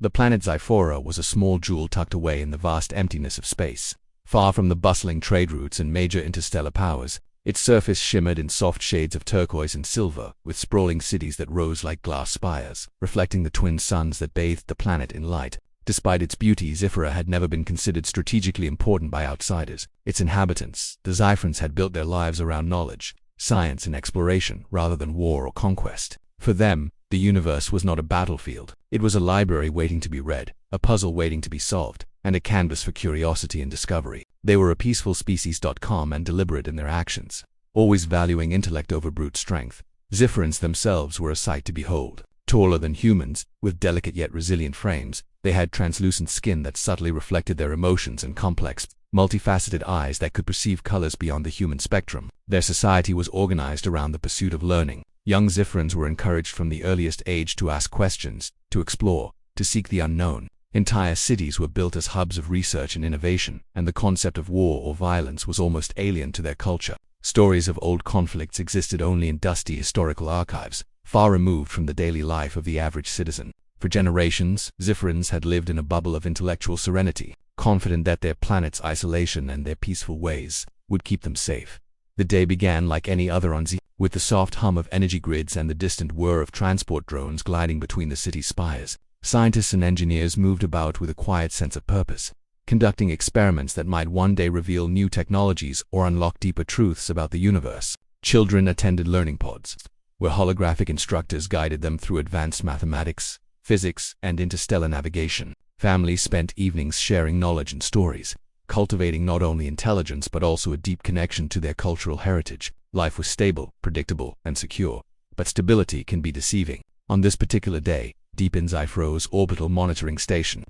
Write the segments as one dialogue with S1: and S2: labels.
S1: The planet Zyphora was a small jewel tucked away in the vast emptiness of space. Far from the bustling trade routes and major interstellar powers, its surface shimmered in soft shades of turquoise and silver, with sprawling cities that rose like glass spires, reflecting the twin suns that bathed the planet in light. Despite its beauty, Zyphora had never been considered strategically important by outsiders. Its inhabitants, the Zyphrans, had built their lives around knowledge, science, and exploration, rather than war or conquest. For them, the universe was not a battlefield. It was a library waiting to be read, a puzzle waiting to be solved, and a canvas for curiosity and discovery. They were a peaceful species, calm and deliberate in their actions, always valuing intellect over brute strength. Zyphrans themselves were a sight to behold. Taller than humans, with delicate yet resilient frames, they had translucent skin that subtly reflected their emotions and complex, multifaceted eyes that could perceive colors beyond the human spectrum. Their society was organized around the pursuit of learning. Young Zyphrans were encouraged from the earliest age to ask questions, to explore, to seek the unknown. Entire cities were built as hubs of research and innovation, and the concept of war or violence was almost alien to their culture. Stories of old conflicts existed only in dusty historical archives, far removed from the daily life of the average citizen. For generations, Zyphrans had lived in a bubble of intellectual serenity, confident that their planet's isolation and their peaceful ways would keep them safe. The day began like any other on Zyphora, with the soft hum of energy grids and the distant whir of transport drones gliding between the city's spires. Scientists and engineers moved about with a quiet sense of purpose, conducting experiments that might one day reveal new technologies or unlock deeper truths about the universe. Children attended learning pods, where holographic instructors guided them through advanced mathematics, physics, and interstellar navigation. Families spent evenings sharing knowledge and stories, cultivating not only intelligence but also a deep connection to their cultural heritage. Life was stable, predictable, and secure, but stability can be deceiving. On this particular day, deep in Zyphora's orbital monitoring station,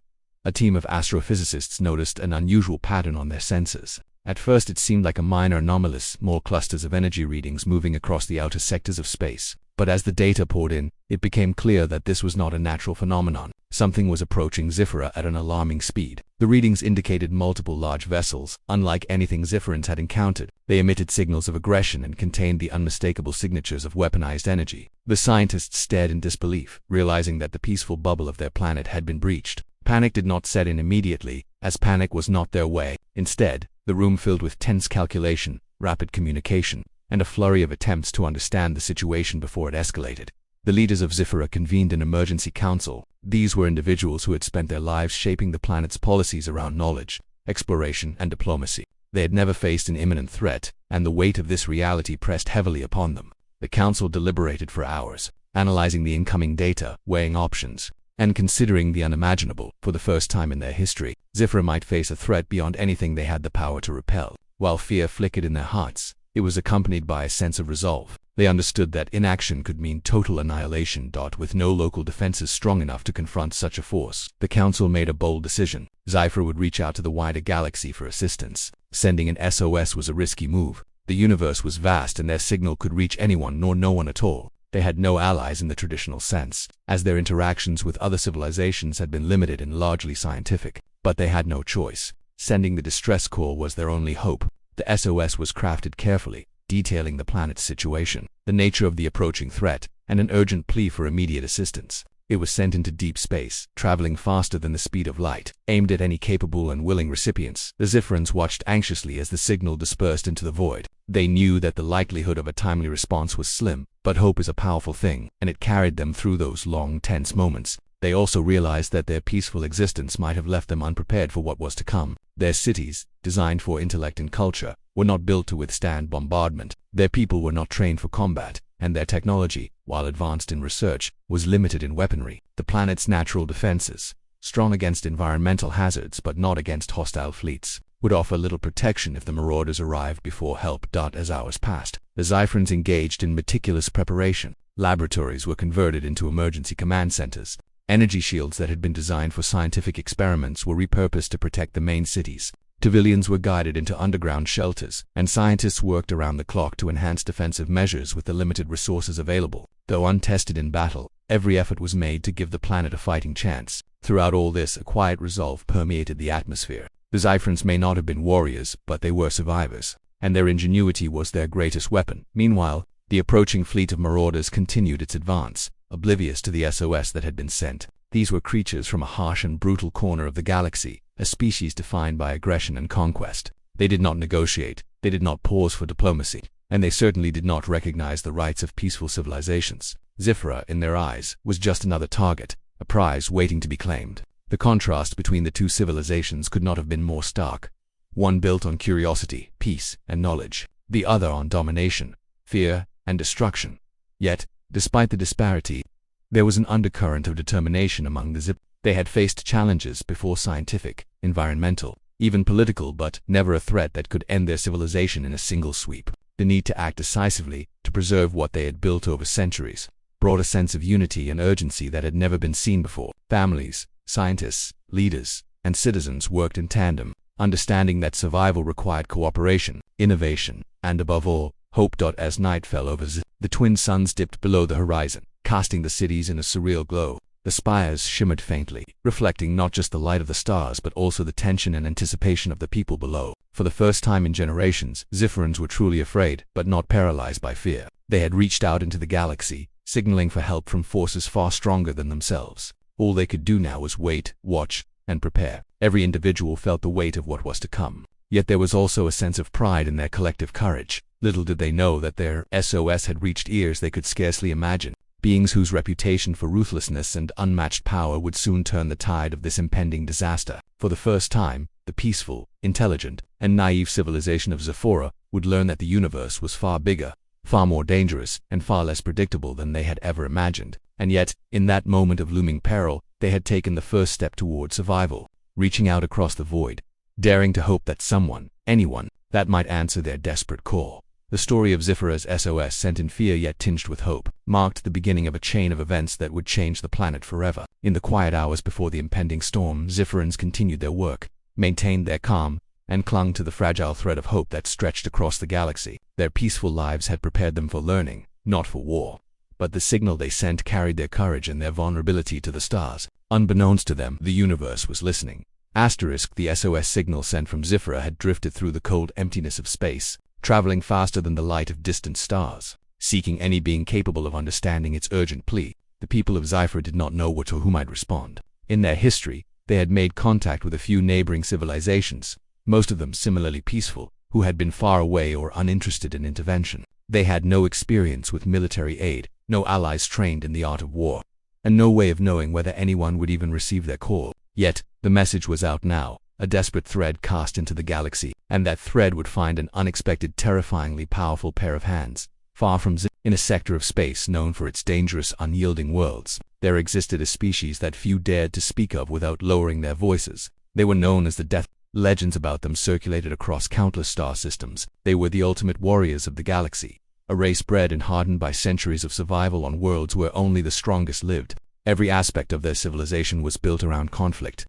S1: a team of astrophysicists noticed an unusual pattern on their sensors. At first it seemed like a minor anomaly, small clusters of energy readings moving across the outer sectors of space. But as the data poured in, it became clear that this was not a natural phenomenon. Something was approaching Zyphora at an alarming speed. The readings indicated multiple large vessels, unlike anything Zyphrans had encountered. They emitted signals of aggression and contained the unmistakable signatures of weaponized energy. The scientists stared in disbelief, realizing that the peaceful bubble of their planet had been breached. Panic did not set in immediately, as panic was not their way. Instead, the room filled with tense calculation, rapid communication, and a flurry of attempts to understand the situation before it escalated. The leaders of Zyphora convened an emergency council. These were individuals who had spent their lives shaping the planet's policies around knowledge, exploration, and diplomacy. They had never faced an imminent threat, and the weight of this reality pressed heavily upon them. The council deliberated for hours, analyzing the incoming data, weighing options, and considering the unimaginable. For the first time in their history, Zyphora might face a threat beyond anything they had the power to repel. While fear flickered in their hearts, it was accompanied by a sense of resolve. They understood that inaction could mean total annihilation. With no local defenses strong enough to confront such a force, the council made a bold decision. Zyphora would reach out to the wider galaxy for assistance. Sending an SOS was a risky move. The universe was vast and their signal could reach anyone nor no one at all. They had no allies in the traditional sense, as their interactions with other civilizations had been limited and largely scientific. But they had no choice. Sending the distress call was their only hope. The SOS was crafted carefully, detailing the planet's situation, the nature of the approaching threat, and an urgent plea for immediate assistance. It was sent into deep space, traveling faster than the speed of light, aimed at any capable and willing recipients. The Zyphrans watched anxiously as the signal dispersed into the void. They knew that the likelihood of a timely response was slim, but hope is a powerful thing, and it carried them through those long, tense moments. They also realized that their peaceful existence might have left them unprepared for what was to come. Their cities, designed for intellect and culture, were not built to withstand bombardment. Their people were not trained for combat, and their technology, while advanced in research, was limited in weaponry. The planet's natural defenses, strong against environmental hazards but not against hostile fleets, would offer little protection if the marauders arrived before help. As hours passed, the Zyphrans engaged in meticulous preparation. Laboratories were converted into emergency command centers. Energy shields that had been designed for scientific experiments were repurposed to protect the main cities. Civilians were guided into underground shelters, and scientists worked around the clock to enhance defensive measures with the limited resources available. Though untested in battle, every effort was made to give the planet a fighting chance. Throughout all this, a quiet resolve permeated the atmosphere. The Zyphrans may not have been warriors, but they were survivors, and their ingenuity was their greatest weapon. Meanwhile, the approaching fleet of marauders continued its advance, oblivious to the SOS that had been sent. These were creatures from a harsh and brutal corner of the galaxy, a species defined by aggression and conquest. They did not negotiate, they did not pause for diplomacy, and they certainly did not recognize the rights of peaceful civilizations. Zifra, in their eyes, was just another target, a prize waiting to be claimed. The contrast between the two civilizations could not have been more stark. One built on curiosity, peace, and knowledge, the other on domination, fear, and destruction. Yet, despite the disparity, there was an undercurrent of determination among the Zip. They had faced challenges before, scientific, environmental, even political, but never a threat that could end their civilization in a single sweep. The need to act decisively, to preserve what they had built over centuries, brought a sense of unity and urgency that had never been seen before. Families, scientists, leaders, and citizens worked in tandem, understanding that survival required cooperation, innovation, and above all, hope. As night fell over Zip, the twin suns dipped below the horizon, casting the cities in a surreal glow. The spires shimmered faintly, reflecting not just the light of the stars but also the tension and anticipation of the people below. For the first time in generations, Zifferans were truly afraid, but not paralyzed by fear. They had reached out into the galaxy, signaling for help from forces far stronger than themselves. All they could do now was wait, watch, and prepare. Every individual felt the weight of what was to come. Yet there was also a sense of pride in their collective courage. Little did they know that their SOS had reached ears they could scarcely imagine. Beings whose reputation for ruthlessness and unmatched power would soon turn the tide of this impending disaster. For the first time, the peaceful, intelligent, and naive civilization of Zephora would learn that the universe was far bigger, far more dangerous, and far less predictable than they had ever imagined. And yet, in that moment of looming peril, they had taken the first step toward survival, reaching out across the void, daring to hope that someone, anyone, that might answer their desperate call. The story of Zifra's SOS, sent in fear yet tinged with hope, marked the beginning of a chain of events that would change the planet forever. In the quiet hours before the impending storm, Zifferans continued their work, maintained their calm, and clung to the fragile thread of hope that stretched across the galaxy. Their peaceful lives had prepared them for learning, not for war. But the signal they sent carried their courage and their vulnerability to the stars. Unbeknownst to them, the universe was listening. The SOS signal sent from Zifra had drifted through the cold emptiness of space, traveling faster than the light of distant stars, seeking any being capable of understanding its urgent plea. The people of Zifra did not know what or who might respond. In their history, they had made contact with a few neighboring civilizations, most of them similarly peaceful, who had been far away or uninterested in intervention. They had no experience with military aid, no allies trained in the art of war, and no way of knowing whether anyone would even receive their call. Yet, the message was out now, a desperate thread cast into the galaxy, and that thread would find an unexpected, terrifyingly powerful pair of hands. Far from Zip, in a sector of space known for its dangerous, unyielding worlds, there existed a species that few dared to speak of without lowering their voices. They were known as the Death. Legends about them circulated across countless star systems. They were the ultimate warriors of the galaxy, a race bred and hardened by centuries of survival on worlds where only the strongest lived. Every aspect of their civilization was built around conflict.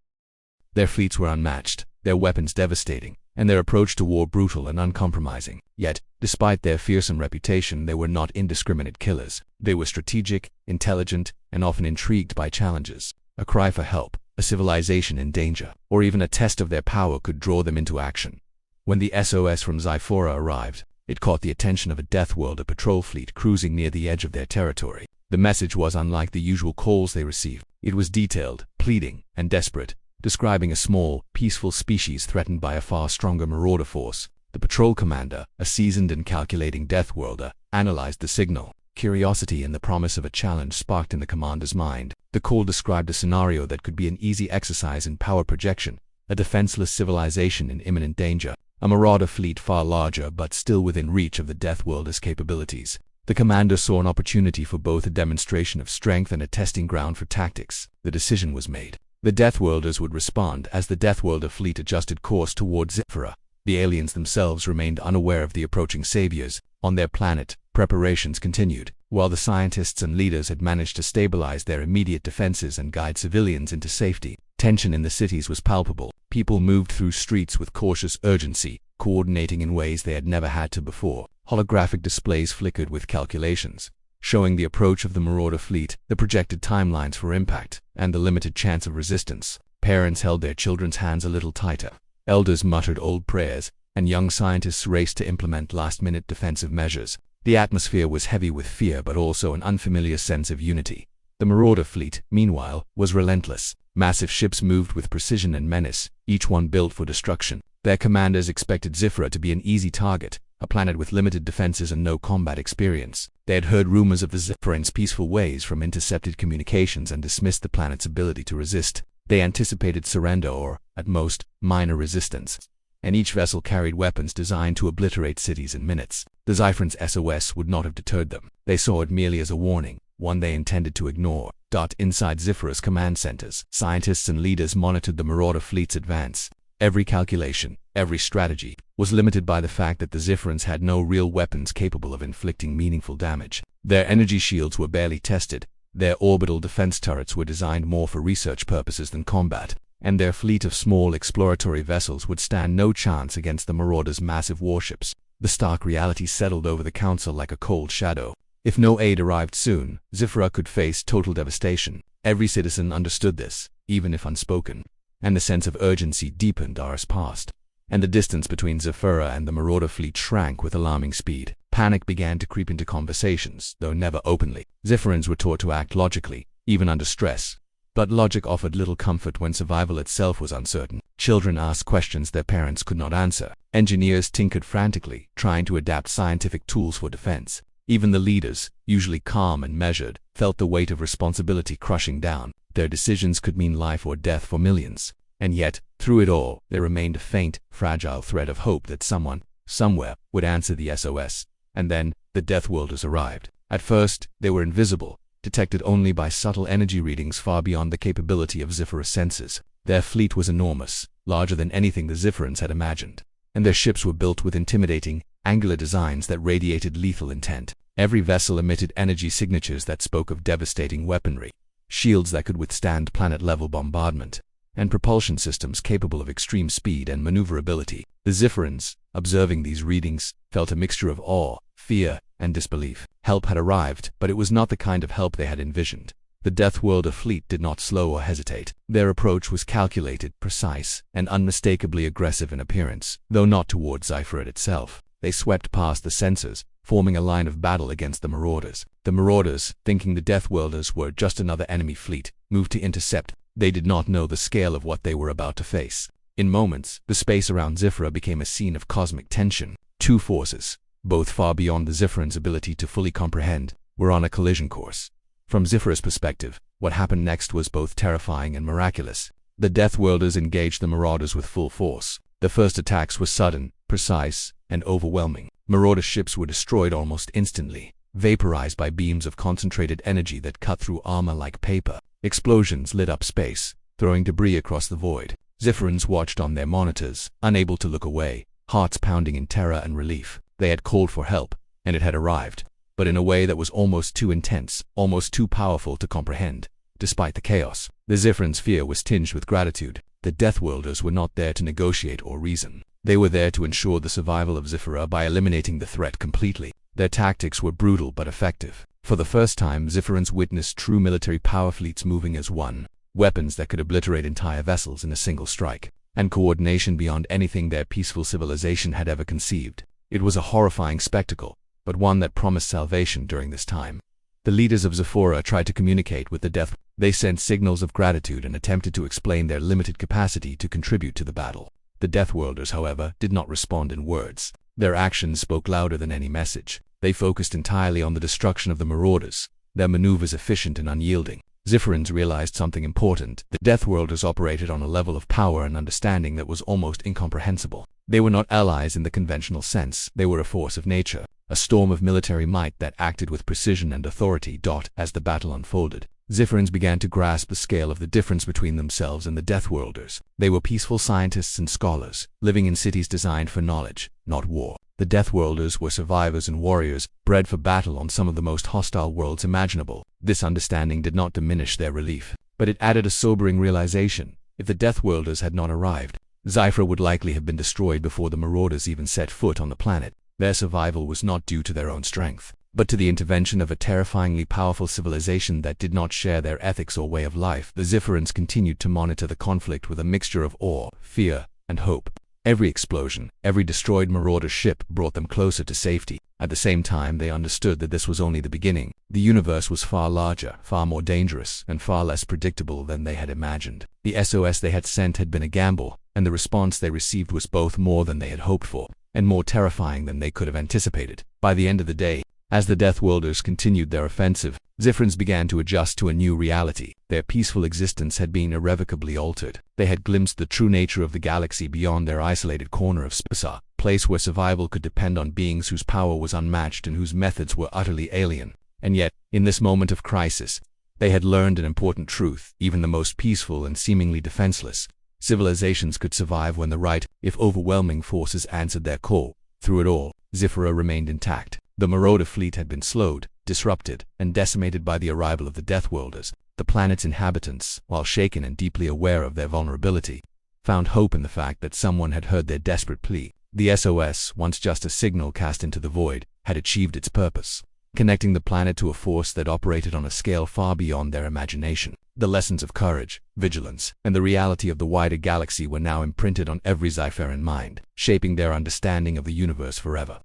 S1: Their fleets were unmatched, their weapons devastating, and their approach to war brutal and uncompromising. Yet, despite their fearsome reputation, they were not indiscriminate killers. They were strategic, intelligent, and often intrigued by challenges. A cry for help, a civilization in danger, or even a test of their power could draw them into action. When the SOS from Zephora arrived, it caught the attention of a Deathworlder patrol fleet cruising near the edge of their territory. The message was unlike the usual calls they received. It was detailed, pleading, and desperate, describing a small, peaceful species threatened by a far stronger marauder force. The patrol commander, a seasoned and calculating Deathworlder, analyzed the signal. Curiosity and the promise of a challenge sparked in the commander's mind. The call described a scenario that could be an easy exercise in power projection, a defenseless civilization in imminent danger, a marauder fleet far larger but still within reach of the Deathworlder's capabilities. The commander saw an opportunity for both a demonstration of strength and a testing ground for tactics. The decision was made. The Deathworlders would respond as the Deathworlder fleet adjusted course towards Zephora. The aliens themselves remained unaware of the approaching saviors. On their planet, preparations continued. While the scientists and leaders had managed to stabilize their immediate defenses and guide civilians into safety, tension in the cities was palpable. People moved through streets with cautious urgency, coordinating in ways they had never had to before. Holographic displays flickered with calculations, showing the approach of the marauder fleet, the projected timelines for impact, and the limited chance of resistance. Parents held their children's hands a little tighter. Elders muttered old prayers, and young scientists raced to implement last-minute defensive measures. The atmosphere was heavy with fear but also an unfamiliar sense of unity. The Marauder fleet, meanwhile, was relentless. Massive ships moved with precision and menace, each one built for destruction. Their commanders expected Zifra to be an easy target, a planet with limited defenses and no combat experience. They had heard rumors of the Zifra's peaceful ways from intercepted communications and dismissed the planet's ability to resist. They anticipated surrender or, at most, minor resistance. And each vessel carried weapons designed to obliterate cities in minutes. The Zifra's SOS would not have deterred them. They saw it merely as a warning, one they intended to ignore. Inside Zifra's command centers, scientists and leaders monitored the Marauder fleet's advance. Every calculation, every strategy, was limited by the fact that the Zifrans had no real weapons capable of inflicting meaningful damage. Their energy shields were barely tested, their orbital defense turrets were designed more for research purposes than combat, and their fleet of small exploratory vessels would stand no chance against the Marauders' massive warships. The stark reality settled over the Council like a cold shadow. If no aid arrived soon, Zifra could face total devastation. Every citizen understood this, even if unspoken, and the sense of urgency deepened hours passed, and the distance between Zifra and the Marauder fleet shrank with alarming speed. Panic began to creep into conversations, though never openly. Zifrans were taught to act logically, even under stress. But logic offered little comfort when survival itself was uncertain. Children asked questions their parents could not answer. Engineers tinkered frantically, trying to adapt scientific tools for defense. Even the leaders, usually calm and measured, felt the weight of responsibility crushing down. Their decisions could mean life or death for millions. And yet, through it all, there remained a faint, fragile thread of hope that someone, somewhere, would answer the SOS. And then, the Deathworlders arrived. At first, they were invisible, detected only by subtle energy readings far beyond the capability of Zifra's senses. Their fleet was enormous, larger than anything the Zifrans had imagined. And their ships were built with intimidating, angular designs that radiated lethal intent. Every vessel emitted energy signatures that spoke of devastating weaponry, shields that could withstand planet-level bombardment, and propulsion systems capable of extreme speed and maneuverability. The Zifrans, observing these readings, felt a mixture of awe, fear, and disbelief. Help had arrived, but it was not the kind of help they had envisioned. The Deathworlder fleet did not slow or hesitate. Their approach was calculated, precise, and unmistakably aggressive in appearance, though not toward Zifra itself. They swept past the sensors, forming a line of battle against the Marauders. The Marauders, thinking the Deathworlders were just another enemy fleet, moved to intercept. They did not know the scale of what they were about to face. In moments, the space around Zifra became a scene of cosmic tension. Two forces, both far beyond the Zifrans' ability to fully comprehend, were on a collision course. From Zifra's perspective, what happened next was both terrifying and miraculous. The Deathworlders engaged the Marauders with full force. The first attacks were sudden, precise, and overwhelming. Marauder ships were destroyed almost instantly, vaporized by beams of concentrated energy that cut through armor like paper. Explosions lit up space, throwing debris across the void. Zifrans watched on their monitors, unable to look away, hearts pounding in terror and relief. They had called for help, and it had arrived, but in a way that was almost too intense, almost too powerful to comprehend. Despite the chaos, the Zifrans' fear was tinged with gratitude. The Deathworlders were not there to negotiate or reason. They were there to ensure the survival of Zifra by eliminating the threat completely. Their tactics were brutal but effective. For the first time, Zifrans witnessed true military power fleets moving as one, weapons that could obliterate entire vessels in a single strike, and coordination beyond anything their peaceful civilization had ever conceived. It was a horrifying spectacle, but one that promised salvation during this time. The leaders of Zifra tried to communicate with the Death. They sent signals of gratitude and attempted to explain their limited capacity to contribute to the battle. The Deathworlders, however, did not respond in words. Their actions spoke louder than any message. They focused entirely on the destruction of the Marauders, their maneuvers efficient and unyielding. Zifrans realized something important. The Deathworlders operated on a level of power and understanding that was almost incomprehensible. They were not allies in the conventional sense. They were a force of nature, a storm of military might that acted with precision and authority. As the battle unfolded, Zifrans began to grasp the scale of the difference between themselves and the Deathworlders. They were peaceful scientists and scholars, living in cities designed for knowledge, not war. The Deathworlders were survivors and warriors, bred for battle on some of the most hostile worlds imaginable. This understanding did not diminish their relief, but it added a sobering realization. If the Deathworlders had not arrived, Zifra would likely have been destroyed before the Marauders even set foot on the planet. Their survival was not due to their own strength, but to the intervention of a terrifyingly powerful civilization that did not share their ethics or way of life. The Zifrans continued to monitor the conflict with a mixture of awe, fear, and hope. Every explosion, every destroyed Marauder ship brought them closer to safety. At the same time, they understood that this was only the beginning. The universe was far larger, far more dangerous, and far less predictable than they had imagined. The SOS they had sent had been a gamble, and the response they received was both more than they had hoped for, and more terrifying than they could have anticipated. By the end of the day, as the Deathworlders continued their offensive, Zifrins began to adjust to a new reality. Their peaceful existence had been irrevocably altered. They had glimpsed the true nature of the galaxy beyond their isolated corner of Space, a place where survival could depend on beings whose power was unmatched and whose methods were utterly alien. And yet, in this moment of crisis, they had learned an important truth. Even the most peaceful and seemingly defenseless civilizations could survive when the right, if overwhelming, forces answered their call. Through it all, Zifra remained intact. The Marauder fleet had been slowed, disrupted, and decimated by the arrival of the Deathworlders. The planet's inhabitants, while shaken and deeply aware of their vulnerability, found hope in the fact that someone had heard their desperate plea. The SOS, once just a signal cast into the void, had achieved its purpose, connecting the planet to a force that operated on a scale far beyond their imagination. The lessons of courage, vigilance, and the reality of the wider galaxy were now imprinted on every Zypheran mind, shaping their understanding of the universe forever.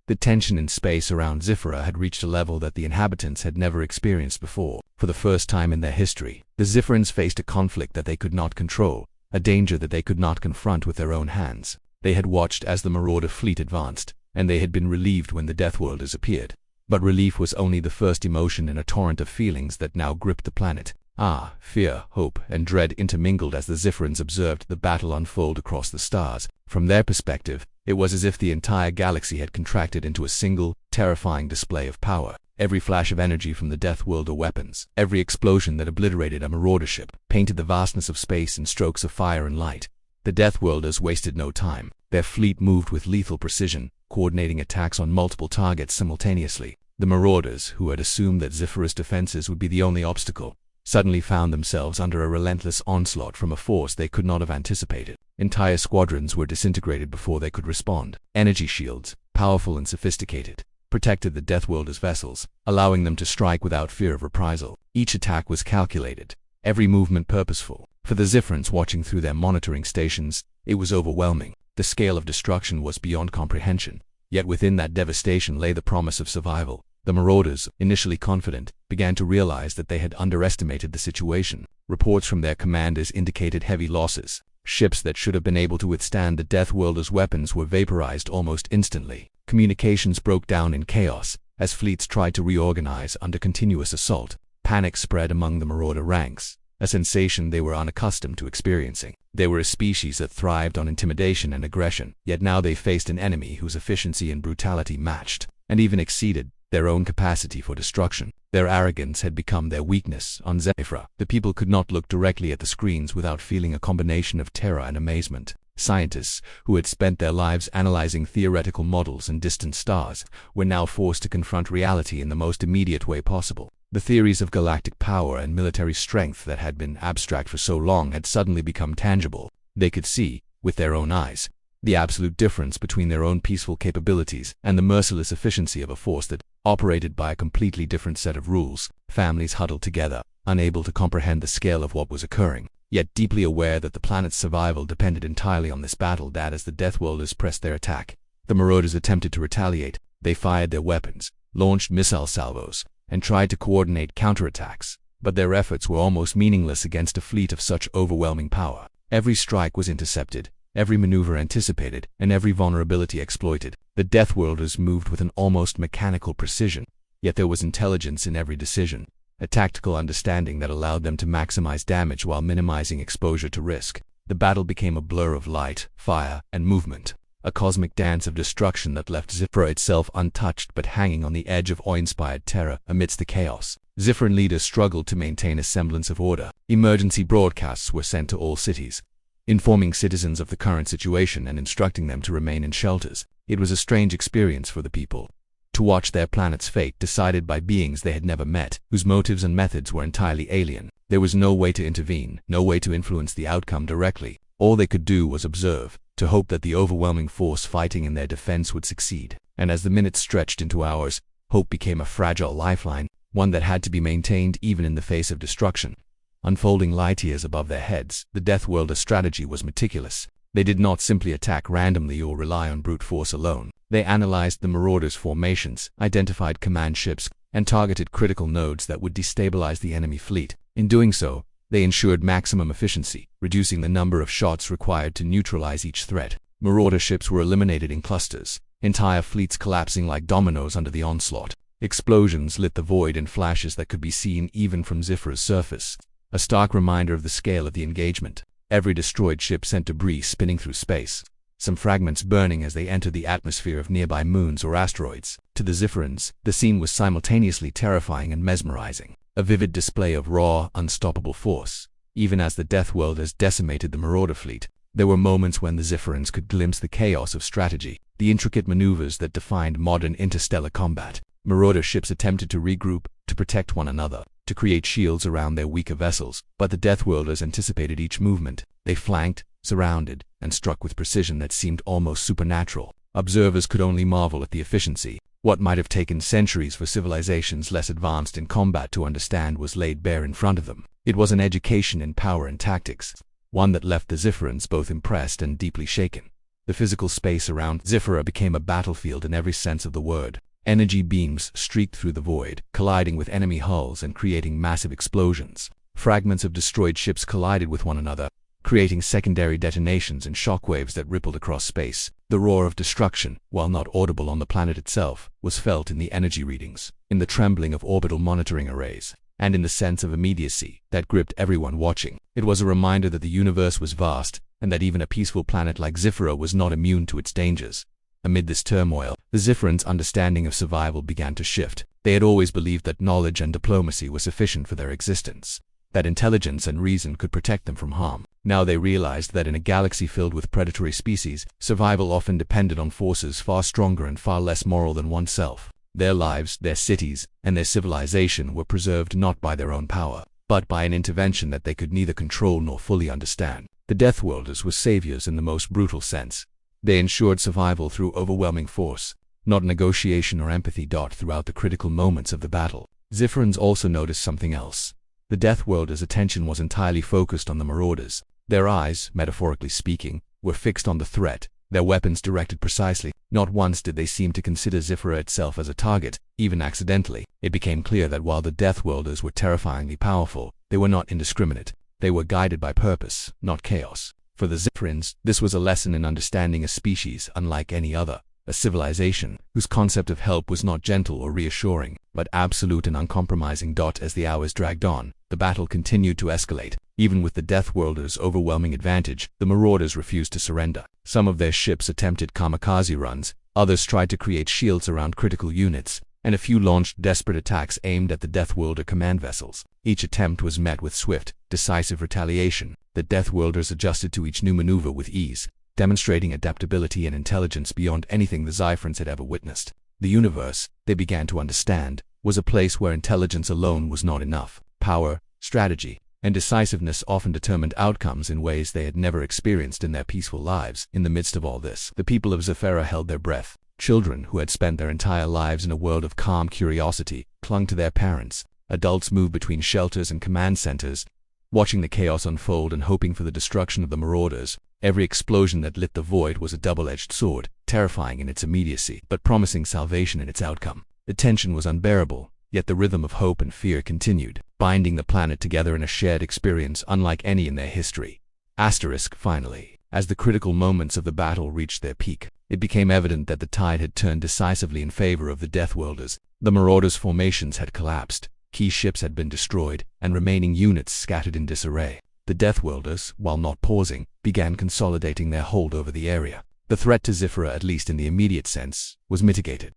S1: The tension in space around Zifra had reached a level that the inhabitants had never experienced before. For the first time in their history, the Zifrans faced a conflict that they could not control, a danger that they could not confront with their own hands. They had watched as the Marauder fleet advanced, and they had been relieved when the Deathworlders appeared. But relief was only the first emotion in a torrent of feelings that now gripped the planet. Fear, hope, and dread intermingled as the Zifrans observed the battle unfold across the stars. From their perspective, it was as if the entire galaxy had contracted into a single, terrifying display of power. Every flash of energy from the Deathworlder weapons, every explosion that obliterated a Marauder ship, painted the vastness of space in strokes of fire and light. The Deathworlders wasted no time. Their fleet moved with lethal precision, coordinating attacks on multiple targets simultaneously. The Marauders, who had assumed that Zifra's defenses would be the only obstacle, suddenly found themselves under a relentless onslaught from a force they could not have anticipated. Entire squadrons were disintegrated before they could respond. Energy shields, powerful and sophisticated, protected the Deathworlders' vessels, allowing them to strike without fear of reprisal. Each attack was calculated, every movement purposeful. For the Zifrans watching through their monitoring stations, it was overwhelming. The scale of destruction was beyond comprehension. Yet within that devastation lay the promise of survival. The Marauders, initially confident, began to realize that they had underestimated the situation. Reports from their commanders indicated heavy losses. Ships that should have been able to withstand the Deathworlders' weapons were vaporized almost instantly. Communications broke down in chaos as fleets tried to reorganize under continuous assault. Panic spread among the Marauder ranks, a sensation they were unaccustomed to experiencing. They were a species that thrived on intimidation and aggression, yet now they faced an enemy whose efficiency and brutality matched, and even exceeded, their own capacity for destruction. Their arrogance had become their weakness. On Zephyr, the people could not look directly at the screens without feeling a combination of terror and amazement. Scientists, who had spent their lives analyzing theoretical models and distant stars, were now forced to confront reality in the most immediate way possible. The theories of galactic power and military strength that had been abstract for so long had suddenly become tangible. They could see, with their own eyes, the absolute difference between their own peaceful capabilities and the merciless efficiency of a force that operated by a completely different set of rules. Families huddled together, unable to comprehend the scale of what was occurring, yet deeply aware that the planet's survival depended entirely on this battle. That as the Deathworlders pressed their attack, the Marauders attempted to retaliate. They fired their weapons, launched missile salvos, and tried to coordinate counterattacks, but their efforts were almost meaningless against a fleet of such overwhelming power. Every strike was intercepted, every maneuver anticipated, and every vulnerability exploited. The Deathworlders moved with an almost mechanical precision, yet there was intelligence in every decision, a tactical understanding that allowed them to maximize damage while minimizing exposure to risk. The battle became a blur of light, fire, and movement, a cosmic dance of destruction that left Zifra itself untouched but hanging on the edge of awe-inspired terror amidst the chaos. Zifran leaders struggled to maintain a semblance of order. Emergency broadcasts were sent to all cities, informing citizens of the current situation and instructing them to remain in shelters. It was a strange experience for the people, to watch their planet's fate decided by beings they had never met, whose motives and methods were entirely alien. There was no way to intervene, no way to influence the outcome directly. All they could do was observe, to hope that the overwhelming force fighting in their defense would succeed. And as the minutes stretched into hours, hope became a fragile lifeline, one that had to be maintained even in the face of destruction. Unfolding light years above their heads, the Deathworlder strategy was meticulous. They did not simply attack randomly or rely on brute force alone. They analyzed the Marauders' formations, identified command ships, and targeted critical nodes that would destabilize the enemy fleet. In doing so, they ensured maximum efficiency, reducing the number of shots required to neutralize each threat. Marauder ships were eliminated in clusters, entire fleets collapsing like dominoes under the onslaught. Explosions lit the void in flashes that could be seen even from Zifra's surface, a stark reminder of the scale of the engagement. Every destroyed ship sent debris spinning through space, some fragments burning as they entered the atmosphere of nearby moons or asteroids. To the Zifrans, the scene was simultaneously terrifying and mesmerizing, a vivid display of raw, unstoppable force. Even as the Deathworlders decimated the Marauder fleet, there were moments when the Zifrans could glimpse the chaos of strategy, the intricate maneuvers that defined modern interstellar combat. Marauder ships attempted to regroup, to protect one another, to create shields around their weaker vessels, but the Deathworlders anticipated each movement. They flanked, surrounded, and struck with precision that seemed almost supernatural. Observers could only marvel at the efficiency. What might have taken centuries for civilizations less advanced in combat to understand was laid bare in front of them. It was an education in power and tactics, one that left the Zifrans both impressed and deeply shaken. The physical space around Zifra became a battlefield in every sense of the word. Energy beams streaked through the void, colliding with enemy hulls and creating massive explosions. Fragments of destroyed ships collided with one another, creating secondary detonations and shockwaves that rippled across space. The roar of destruction, while not audible on the planet itself, was felt in the energy readings, in the trembling of orbital monitoring arrays, and in the sense of immediacy that gripped everyone watching. It was a reminder that the universe was vast, and that even a peaceful planet like Zifra was not immune to its dangers. Amid this turmoil, the Zifrans' understanding of survival began to shift. They had always believed that knowledge and diplomacy were sufficient for their existence, that intelligence and reason could protect them from harm. Now they realized that in a galaxy filled with predatory species, survival often depended on forces far stronger and far less moral than oneself. Their lives, their cities, and their civilization were preserved not by their own power, but by an intervention that they could neither control nor fully understand. The Deathworlders were saviors in the most brutal sense. They ensured survival through overwhelming force, not negotiation or empathy. Throughout the critical moments of the battle, Zifrans also noticed something else. The Deathworlders' attention was entirely focused on the Marauders. Their eyes, metaphorically speaking, were fixed on the threat, their weapons directed precisely. Not once did they seem to consider Zifra itself as a target, even accidentally. It became clear that while the Deathworlders were terrifyingly powerful, they were not indiscriminate. They were guided by purpose, not chaos. For the Zifrans, this was a lesson in understanding a species unlike any other, a civilization whose concept of help was not gentle or reassuring, but absolute and uncompromising. As the hours dragged on, the battle continued to escalate. Even with the Deathworlders' overwhelming advantage, the Marauders refused to surrender. Some of their ships attempted kamikaze runs, others tried to create shields around critical units, and a few launched desperate attacks aimed at the Deathworlder command vessels. Each attempt was met with swift, decisive retaliation. The Deathworlders adjusted to each new maneuver with ease, demonstrating adaptability and intelligence beyond anything the Zifrans had ever witnessed. The universe, they began to understand, was a place where intelligence alone was not enough. Power, strategy, and decisiveness often determined outcomes in ways they had never experienced in their peaceful lives. In the midst of all this, the people of Zifra held their breath. Children who had spent their entire lives in a world of calm curiosity clung to their parents. Adults moved between shelters and command centers, watching the chaos unfold and hoping for the destruction of the Marauders. Every explosion that lit the void was a double-edged sword, terrifying in its immediacy, but promising salvation in its outcome. The tension was unbearable, yet the rhythm of hope and fear continued, binding the planet together in a shared experience unlike any in their history. Finally, as the critical moments of the battle reached their peak, it became evident that the tide had turned decisively in favor of the Deathworlders. The Marauders' formations had collapsed, key ships had been destroyed, and remaining units scattered in disarray. The Deathworlders, while not pausing, began consolidating their hold over the area. The threat to Zifra, at least in the immediate sense, was mitigated.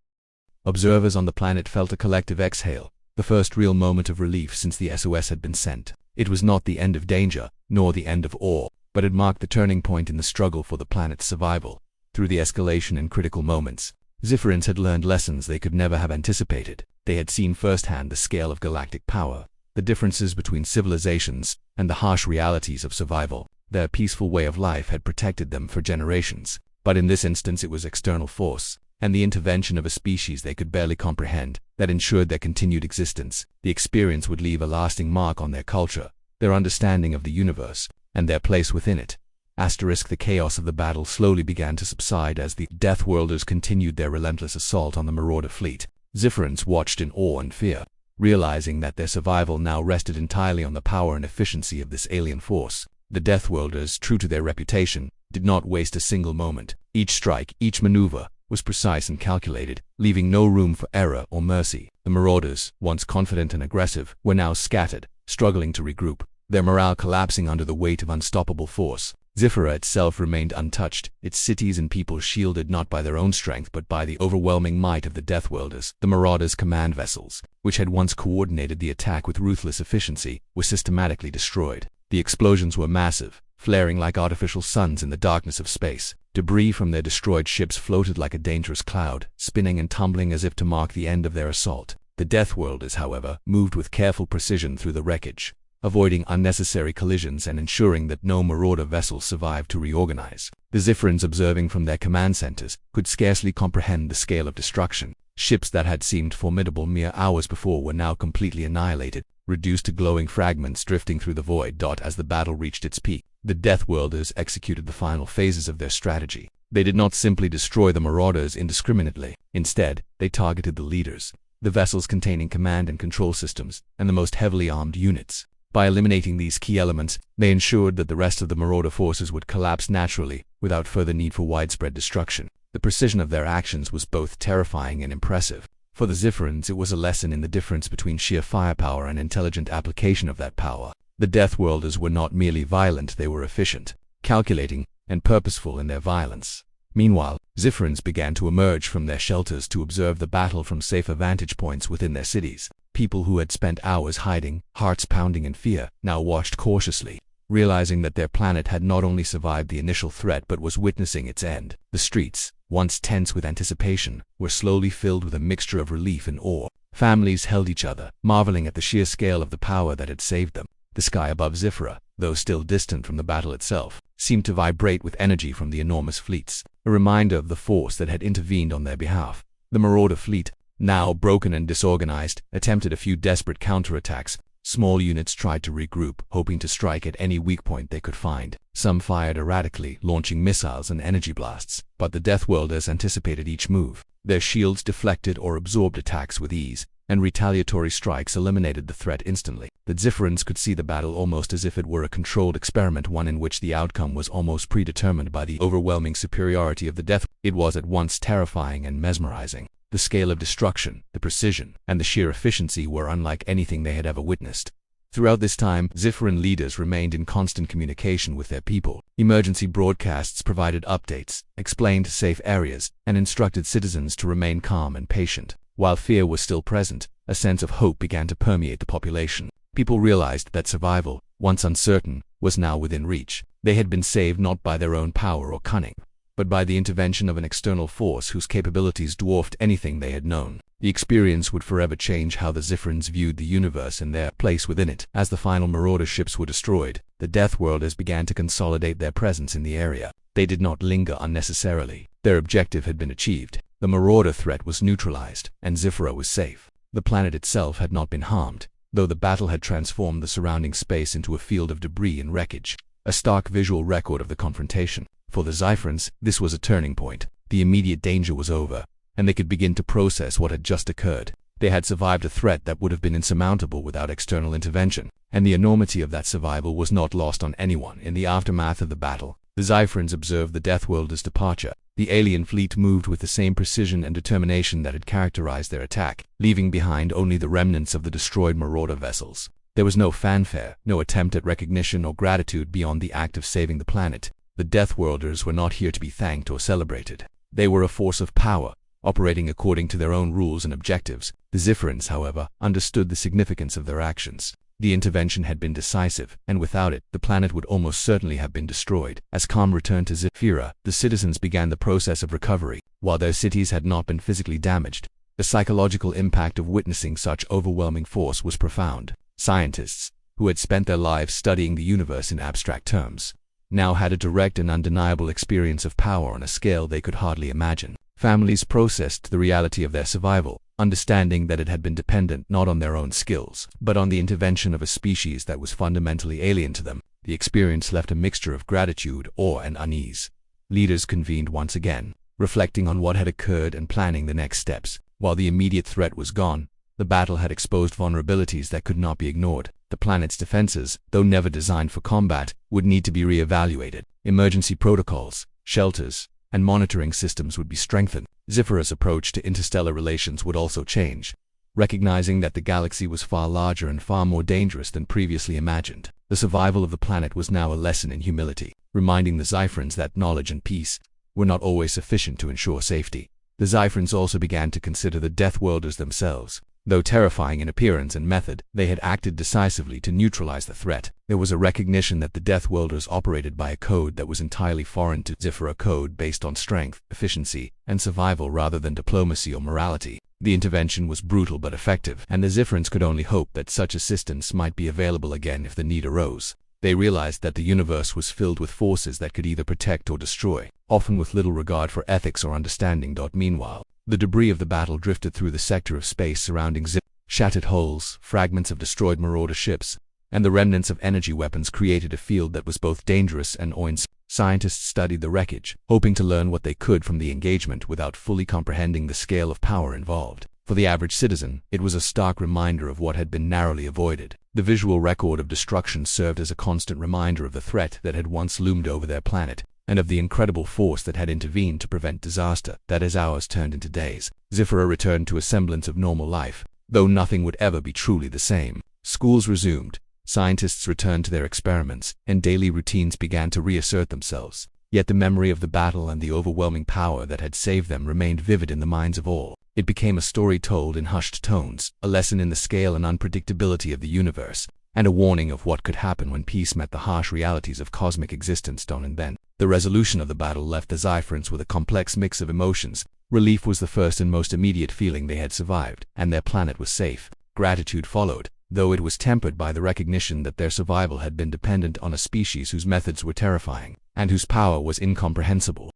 S1: Observers on the planet felt a collective exhale, the first real moment of relief since the SOS had been sent. It was not the end of danger, nor the end of awe, but it marked the turning point in the struggle for the planet's survival. Through the escalation in critical moments, Zifrans had learned lessons they could never have anticipated. They had seen firsthand the scale of galactic power, the differences between civilizations, and the harsh realities of survival. Their peaceful way of life had protected them for generations, but in this instance it was external force, and the intervention of a species they could barely comprehend, that ensured their continued existence. The experience would leave a lasting mark on their culture, their understanding of the universe, and their place within it. The chaos of the battle slowly began to subside as the Deathworlders continued their relentless assault on the Marauder fleet. Zifferans watched in awe and fear, realizing that their survival now rested entirely on the power and efficiency of this alien force. The Deathworlders, true to their reputation, did not waste a single moment. Each strike, each maneuver, was precise and calculated, leaving no room for error or mercy. The Marauders, once confident and aggressive, were now scattered, struggling to regroup, their morale collapsing under the weight of unstoppable force. Zifra itself remained untouched, its cities and people shielded not by their own strength but by the overwhelming might of the Deathworlders. The Marauders' command vessels, which had once coordinated the attack with ruthless efficiency, were systematically destroyed. The explosions were massive, flaring like artificial suns in the darkness of space. Debris from their destroyed ships floated like a dangerous cloud, spinning and tumbling as if to mark the end of their assault. The Deathworlders, however, moved with careful precision through the wreckage, avoiding unnecessary collisions and ensuring that no Marauder vessels survived to reorganize. The Zifferans, observing from their command centers, could scarcely comprehend the scale of destruction. Ships that had seemed formidable mere hours before were now completely annihilated, reduced to glowing fragments drifting through the void. As the battle reached its peak, the Deathworlders executed the final phases of their strategy. They did not simply destroy the Marauders indiscriminately. Instead, they targeted the leaders, the vessels containing command and control systems, and the most heavily armed units. By eliminating these key elements, they ensured that the rest of the Marauder forces would collapse naturally, without further need for widespread destruction. The precision of their actions was both terrifying and impressive. For the Zifferans, it was a lesson in the difference between sheer firepower and intelligent application of that power. The Deathworlders were not merely violent, they were efficient, calculating, and purposeful in their violence. Meanwhile, Zifferans began to emerge from their shelters to observe the battle from safer vantage points within their cities. People who had spent hours hiding, hearts pounding in fear, now watched cautiously, realizing that their planet had not only survived the initial threat but was witnessing its end. The streets, once tense with anticipation, were slowly filled with a mixture of relief and awe. Families held each other, marveling at the sheer scale of the power that had saved them. The sky above Zifra, though still distant from the battle itself, seemed to vibrate with energy from the enormous fleets, a reminder of the force that had intervened on their behalf. The Marauder fleet, now broken and disorganized, attempted a few desperate counterattacks. Small units tried to regroup, hoping to strike at any weak point they could find. Some fired erratically, launching missiles and energy blasts, but the Deathworlders anticipated each move. Their shields deflected or absorbed attacks with ease, and retaliatory strikes eliminated the threat instantly. The Zifferans could see the battle almost as if it were a controlled experiment, one in which the outcome was almost predetermined by the overwhelming superiority of the Death. It was at once terrifying and mesmerizing. The scale of destruction, the precision, and the sheer efficiency were unlike anything they had ever witnessed. Throughout this time, Zifferan leaders remained in constant communication with their people. Emergency broadcasts provided updates, explained safe areas, and instructed citizens to remain calm and patient. While fear was still present, a sense of hope began to permeate the population. People realized that survival, once uncertain, was now within reach. They had been saved not by their own power or cunning, but by the intervention of an external force whose capabilities dwarfed anything they had known. The experience would forever change how the Zifferans viewed the universe and their place within it. As the final Marauder ships were destroyed, the Deathworlders began to consolidate their presence in the area. They did not linger unnecessarily. Their objective had been achieved. The Marauder threat was neutralized, and Zifra was safe. The planet itself had not been harmed, though the battle had transformed the surrounding space into a field of debris and wreckage, a stark visual record of the confrontation. For the Zifferans, this was a turning point. The immediate danger was over, and they could begin to process what had just occurred. They had survived a threat that would have been insurmountable without external intervention, and the enormity of that survival was not lost on anyone. In the aftermath of the battle, the Zifferans observed the Deathworlders' departure. The alien fleet moved with the same precision and determination that had characterized their attack, leaving behind only the remnants of the destroyed Marauder vessels. There was no fanfare, no attempt at recognition or gratitude beyond the act of saving the planet. The Deathworlders were not here to be thanked or celebrated. They were a force of power, operating according to their own rules and objectives. The Zifferans, however, understood the significance of their actions. The intervention had been decisive, and without it, the planet would almost certainly have been destroyed. As calm returned to Zifra, the citizens began the process of recovery. While their cities had not been physically damaged, the psychological impact of witnessing such overwhelming force was profound. Scientists, who had spent their lives studying the universe in abstract terms, now had a direct and undeniable experience of power on a scale they could hardly imagine. Families processed the reality of their survival, understanding that it had been dependent not on their own skills, but on the intervention of a species that was fundamentally alien to them. the experience left a mixture of gratitude, awe, and unease. Leaders convened once again, reflecting on what had occurred and planning the next steps. While the immediate threat was gone, the battle had exposed vulnerabilities that could not be ignored. The planet's defenses, though never designed for combat, would need to be re-evaluated. Emergency protocols, shelters, and monitoring systems would be strengthened. Zifra's approach to interstellar relations would also change, recognizing that the galaxy was far larger and far more dangerous than previously imagined. The survival of the planet was now a lesson in humility, reminding the Zyphrans that knowledge and peace were not always sufficient to ensure safety. The Zyphrans also began to consider the Deathworlders themselves. Though terrifying in appearance and method, they had acted decisively to neutralize the threat. There was a recognition that the Deathworlders operated by a code that was entirely foreign to Zifra, a code based on strength, efficiency, and survival rather than diplomacy or morality. The intervention was brutal but effective, and the Zifrans could only hope that such assistance might be available again if the need arose. They realized that the universe was filled with forces that could either protect or destroy, often with little regard for ethics or understanding. Meanwhile, the debris of the battle drifted through the sector of space surrounding Zifra. Shattered hulls, fragments of destroyed marauder ships, and the remnants of energy weapons created a field that was both dangerous and awe-inspiring. Scientists studied the wreckage, hoping to learn what they could from the engagement without fully comprehending the scale of power involved. For the average citizen, it was a stark reminder of what had been narrowly avoided. The visual record of destruction served as a constant reminder of the threat that had once loomed over their planet, and of the incredible force that had intervened to prevent disaster that as hours turned into days. Zifra returned to a semblance of normal life, though nothing would ever be truly the same. Schools resumed, scientists returned to their experiments, and daily routines began to reassert themselves. Yet the memory of the battle and the overwhelming power that had saved them remained vivid in the minds of all. It became a story told in hushed tones, a lesson in the scale and unpredictability of the universe, and a warning of what could happen when peace met the harsh realities of cosmic existence. And then, the resolution of the battle left the Zyphrans with a complex mix of emotions. Relief was the first and most immediate feeling. They had survived, and their planet was safe. Gratitude followed, though it was tempered by the recognition that their survival had been dependent on a species whose methods were terrifying, and whose power was incomprehensible.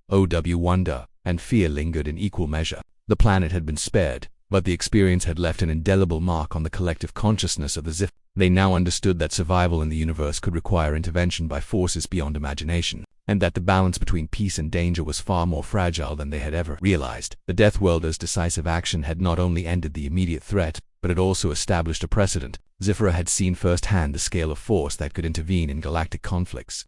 S1: Wonder and fear lingered in equal measure. The planet had been spared, but the experience had left an indelible mark on the collective consciousness of the Zif. They now understood that survival in the universe could require intervention by forces beyond imagination, and that the balance between peace and danger was far more fragile than they had ever realized. The Deathworlders' decisive action had not only ended the immediate threat, but it also established a precedent. Zifra had seen firsthand the scale of force that could intervene in galactic conflicts,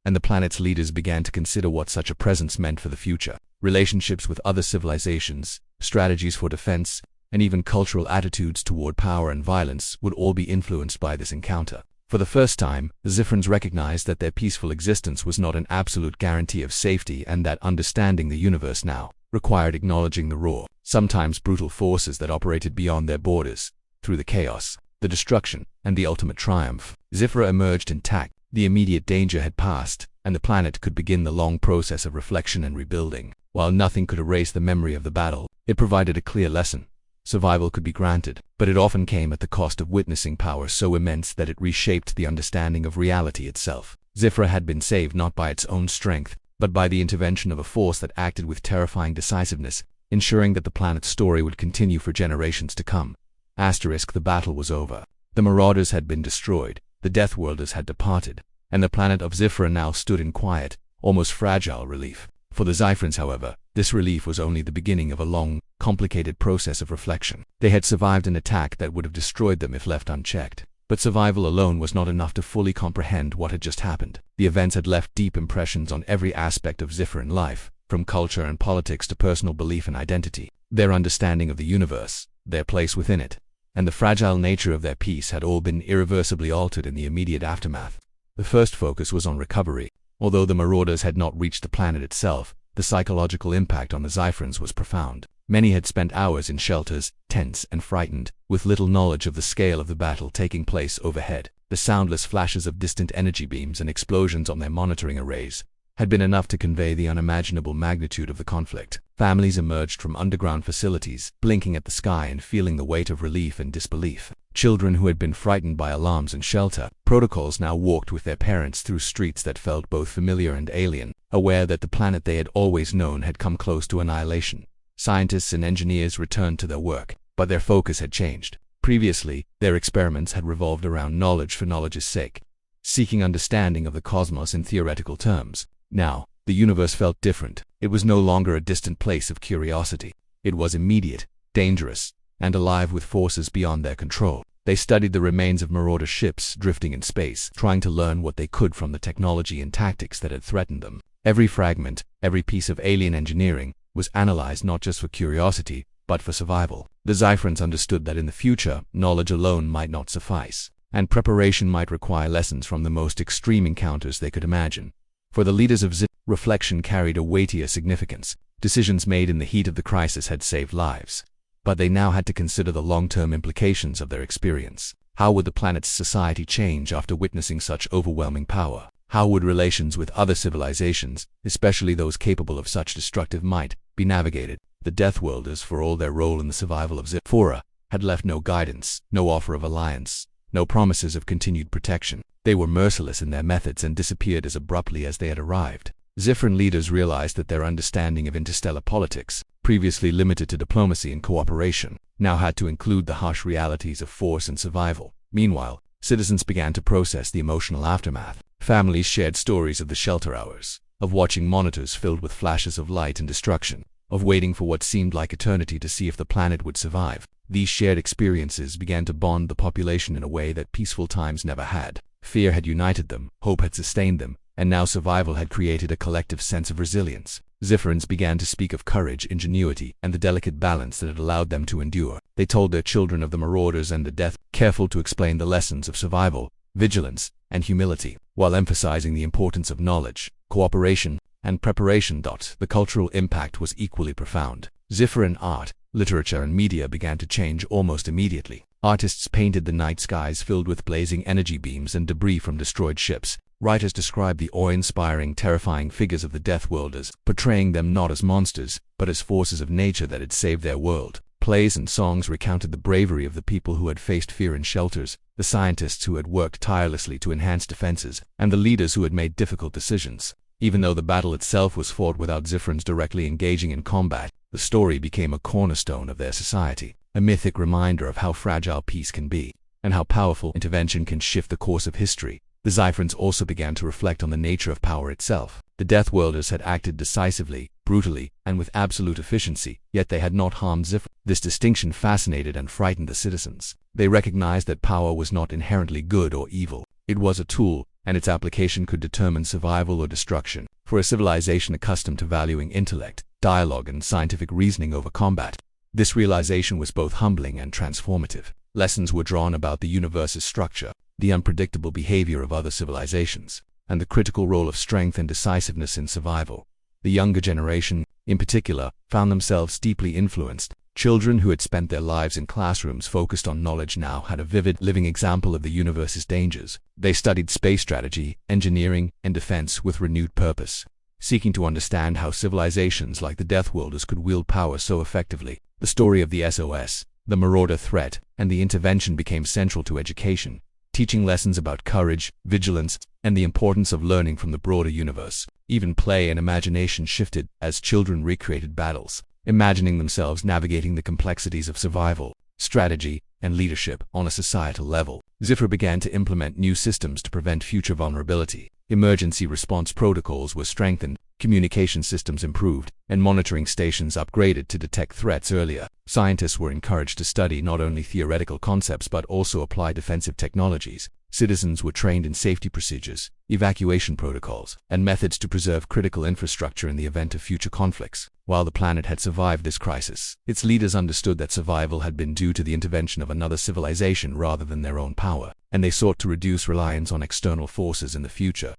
S1: and the planet's leaders began to consider what such a presence meant for the future. Relationships with other civilizations, strategies for defense, and even cultural attitudes toward power and violence would all be influenced by this encounter. For the first time, the Zifrans recognized that their peaceful existence was not an absolute guarantee of safety, and that understanding the universe now required acknowledging the raw, sometimes brutal forces that operated beyond their borders. Through the chaos, the destruction, and the ultimate triumph, Zifra emerged intact. The immediate danger had passed, and the planet could begin the long process of reflection and rebuilding. While nothing could erase the memory of the battle, it provided a clear lesson. Survival could be granted, but it often came at the cost of witnessing power so immense that it reshaped the understanding of reality itself. Zifra had been saved not by its own strength, but by the intervention of a force that acted with terrifying decisiveness, ensuring that the planet's story would continue for generations to come. The battle was over. The Marauders had been destroyed, the Deathworlders had departed, and the planet of Zifra now stood in quiet, almost fragile relief. For the Zyphrans, however, this relief was only the beginning of a long, complicated process of reflection. They had survived an attack that would have destroyed them if left unchecked. But survival alone was not enough to fully comprehend what had just happened. The events had left deep impressions on every aspect of Zifran life, from culture and politics to personal belief and identity. Their understanding of the universe, their place within it, and the fragile nature of their peace had all been irreversibly altered in the immediate aftermath. The first focus was on recovery. Although the Marauders had not reached the planet itself, the psychological impact on the Zyphrans was profound. Many had spent hours in shelters, tense and frightened, with little knowledge of the scale of the battle taking place overhead. The soundless flashes of distant energy beams and explosions on their monitoring arrays had been enough to convey the unimaginable magnitude of the conflict. Families emerged from underground facilities, blinking at the sky and feeling the weight of relief and disbelief. Children who had been frightened by alarms and shelter protocols now walked with their parents through streets that felt both familiar and alien, aware that the planet they had always known had come close to annihilation. Scientists and engineers returned to their work, but their focus had changed. Previously, their experiments had revolved around knowledge for knowledge's sake. seeking understanding of the cosmos in theoretical terms. Now, the universe felt different. It was no longer a distant place of curiosity. It was immediate, dangerous, and alive with forces beyond their control. They studied the remains of marauder ships drifting in space, trying to learn what they could from the technology and tactics that had threatened them. Every fragment, every piece of alien engineering, was analyzed not just for curiosity, but for survival. The Xipherians understood that in the future, knowledge alone might not suffice, and preparation might require lessons from the most extreme encounters they could imagine. For the leaders of reflection carried a weightier significance. Decisions made in the heat of the crisis had saved lives, but they now had to consider the long-term implications of their experience. How would the planet's society change after witnessing such overwhelming power? How would relations with other civilizations, especially those capable of such destructive might, be navigated? The Deathworlders, for all their role in the survival of Zephora, had left no guidance, no offer of alliance, no promises of continued protection. They were merciless in their methods and disappeared as abruptly as they had arrived. Zephyran leaders realized that their understanding of interstellar politics, previously limited to diplomacy and cooperation, now had to include the harsh realities of force and survival. Meanwhile, citizens began to process the emotional aftermath. Families shared stories of the shelter hours, of watching monitors filled with flashes of light and destruction, of waiting for what seemed like eternity to see if the planet would survive. These shared experiences began to bond the population in a way that peaceful times never had. Fear had united them, hope had sustained them, and now survival had created a collective sense of resilience. Zephyrians began to speak of courage, ingenuity, and the delicate balance that had allowed them to endure. They told their children of the marauders and the death, careful to explain the lessons of survival, vigilance, and humility, while emphasizing the importance of knowledge, cooperation, and preparation. The cultural impact was equally profound. Zephyrian art, literature, and media began to change almost immediately. Artists painted the night skies filled with blazing energy beams and debris from destroyed ships. Writers described the awe-inspiring, terrifying figures of the Deathworlders, portraying them not as monsters, but as forces of nature that had saved their world. Plays and songs recounted the bravery of the people who had faced fear in shelters, the scientists who had worked tirelessly to enhance defenses, and the leaders who had made difficult decisions. Even though the battle itself was fought without Zephyrians directly engaging in combat, the story became a cornerstone of their society, a mythic reminder of how fragile peace can be, and how powerful intervention can shift the course of history. The Xipherians also began to reflect on the nature of power itself. The Deathworlders had acted decisively, brutally, and with absolute efficiency, yet they had not harmed Zephyr. This distinction fascinated and frightened the citizens. They recognized that power was not inherently good or evil. It was a tool, and its application could determine survival or destruction. For a civilization accustomed to valuing intellect, dialogue, and scientific reasoning over combat, this realization was both humbling and transformative. Lessons were drawn about the universe's structure, the unpredictable behavior of other civilizations, and the critical role of strength and decisiveness in survival. The younger generation, in particular, found themselves deeply influenced. Children who had spent their lives in classrooms focused on knowledge now had a vivid, living example of the universe's dangers. They studied space strategy, engineering, and defense with renewed purpose, seeking to understand how civilizations like the Deathworlders could wield power so effectively. The story of the SOS, the marauder threat, and the intervention became central to education, teaching lessons about courage, vigilance, and the importance of learning from the broader universe. Even play and imagination shifted as children recreated battles, imagining themselves navigating the complexities of survival, strategy, and leadership on a societal level. Zephyr began to implement new systems to prevent future vulnerability. Emergency response protocols were strengthened, communication systems improved, and monitoring stations upgraded to detect threats earlier. Scientists were encouraged to study not only theoretical concepts but also apply defensive technologies. Citizens were trained in safety procedures, evacuation protocols, and methods to preserve critical infrastructure in the event of future conflicts. While the planet had survived this crisis, its leaders understood that survival had been due to the intervention of another civilization rather than their own power, and they sought to reduce reliance on external forces in the future.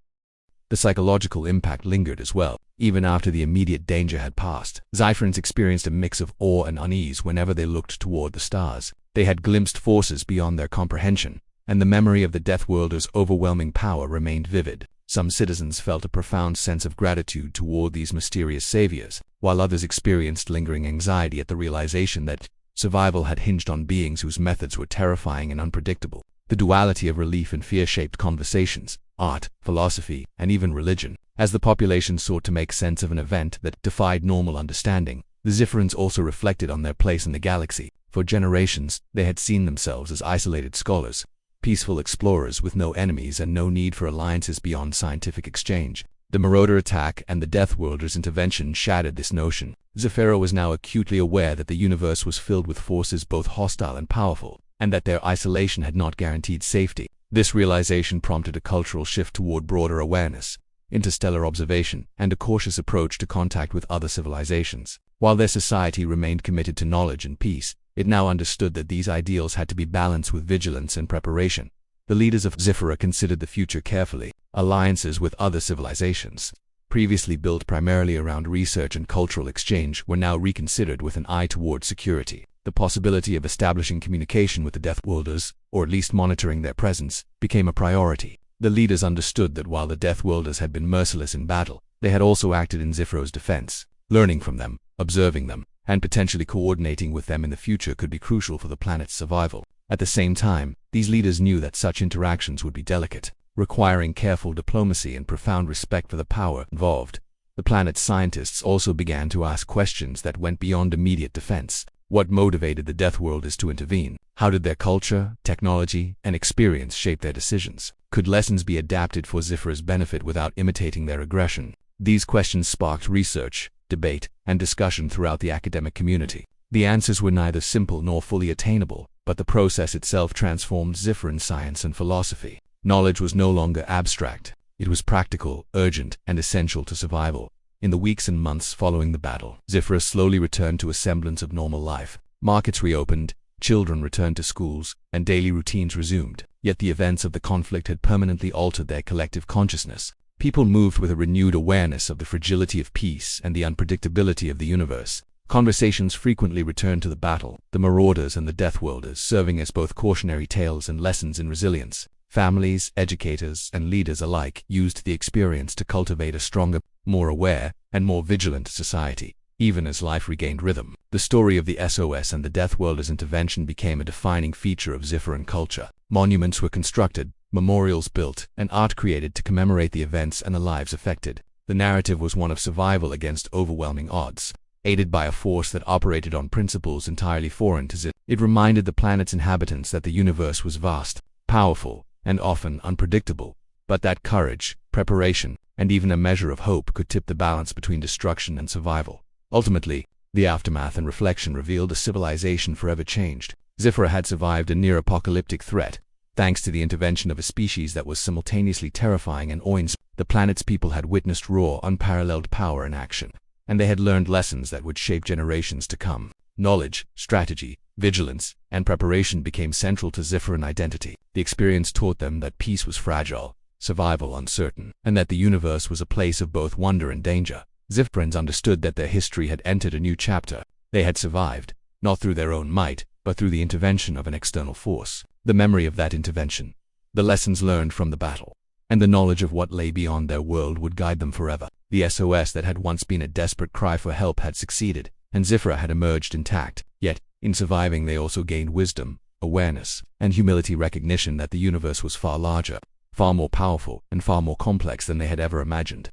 S1: The psychological impact lingered as well. Even after the immediate danger had passed, Xipherians experienced a mix of awe and unease whenever they looked toward the stars. They had glimpsed forces beyond their comprehension, and the memory of the Deathworlders' overwhelming power remained vivid. Some citizens felt a profound sense of gratitude toward these mysterious saviors, while others experienced lingering anxiety at the realization that survival had hinged on beings whose methods were terrifying and unpredictable. The duality of relief and fear shaped conversations, art, philosophy, and even religion. As the population sought to make sense of an event that defied normal understanding, the Zephyrians also reflected on their place in the galaxy. For generations, they had seen themselves as isolated scholars, peaceful explorers with no enemies and no need for alliances beyond scientific exchange. The Marauder attack and the Deathworlders' intervention shattered this notion. Zephyra was now acutely aware that the universe was filled with forces both hostile and powerful, and that their isolation had not guaranteed safety. This realization prompted a cultural shift toward broader awareness, interstellar observation, and a cautious approach to contact with other civilizations. While their society remained committed to knowledge and peace, it now understood that these ideals had to be balanced with vigilance and preparation. The leaders of Zephyra considered the future carefully. Alliances with other civilizations, previously built primarily around research and cultural exchange, were now reconsidered with an eye toward security. The possibility of establishing communication with the Deathworlders, or at least monitoring their presence, became a priority. The leaders understood that while the Deathworlders had been merciless in battle, they had also acted in Zephyra's defense. Learning from them, observing them, and potentially coordinating with them in the future could be crucial for the planet's survival. At the same time, these leaders knew that such interactions would be delicate, requiring careful diplomacy and profound respect for the power involved. The planet's scientists also began to ask questions that went beyond immediate defense. What motivated the Deathworlders to intervene? How did their culture, technology, and experience shape their decisions? Could lessons be adapted for Zephyra's benefit without imitating their aggression? These questions sparked research, debate, and discussion throughout the academic community. The answers were neither simple nor fully attainable, but the process itself transformed Zephyran science and philosophy. Knowledge was no longer abstract. It was practical, urgent, and essential to survival. In the weeks and months following the battle, Zephyra slowly returned to a semblance of normal life. Markets reopened, children returned to schools, and daily routines resumed. Yet the events of the conflict had permanently altered their collective consciousness. People moved with a renewed awareness of the fragility of peace and the unpredictability of the universe. Conversations frequently returned to the battle, the Marauders and the Deathworlders serving as both cautionary tales and lessons in resilience. Families, educators, and leaders alike used the experience to cultivate a stronger, more aware, and more vigilant society. Even as life regained rhythm, the story of the SOS and the Deathworlders' intervention became a defining feature of Zephyran culture. Monuments were constructed, memorials built, and art created to commemorate the events and the lives affected. The narrative was one of survival against overwhelming odds. Aided by a force that operated on principles entirely foreign to Zephyra, it reminded the planet's inhabitants that the universe was vast, powerful, and often unpredictable, but that courage, preparation, and even a measure of hope could tip the balance between destruction and survival. Ultimately, the aftermath and reflection revealed a civilization forever changed. Zephyra had survived a near-apocalyptic threat, thanks to the intervention of a species that was simultaneously terrifying and awe-inspiring. The planet's people had witnessed raw, unparalleled power in action, and they had learned lessons that would shape generations to come. Knowledge, strategy, vigilance, and preparation became central to Zephyran identity. The experience taught them that peace was fragile, survival uncertain, and that the universe was a place of both wonder and danger. Zephrans understood that their history had entered a new chapter. They had survived, not through their own might, but through the intervention of an external force. The memory of that intervention, the lessons learned from the battle, and the knowledge of what lay beyond their world would guide them forever. The SOS that had once been a desperate cry for help had succeeded, and Zephyra had emerged intact. Yet, in surviving they also gained wisdom, awareness, and humility, recognition that the universe was far larger, far more powerful, and far more complex than they had ever imagined.